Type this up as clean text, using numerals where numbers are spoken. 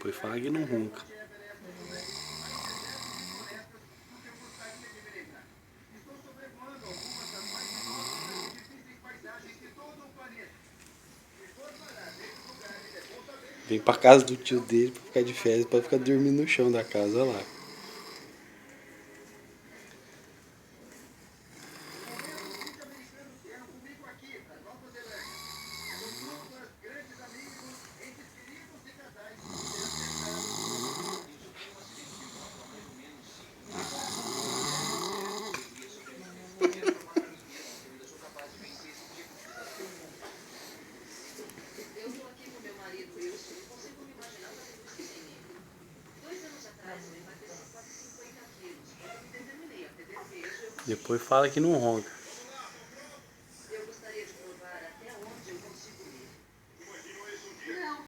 Depois fala que não ronca. Vem pra casa do tio dele pra ficar de férias, pra ficar dormindo no chão da casa, olha lá. Depois fala que não ronca.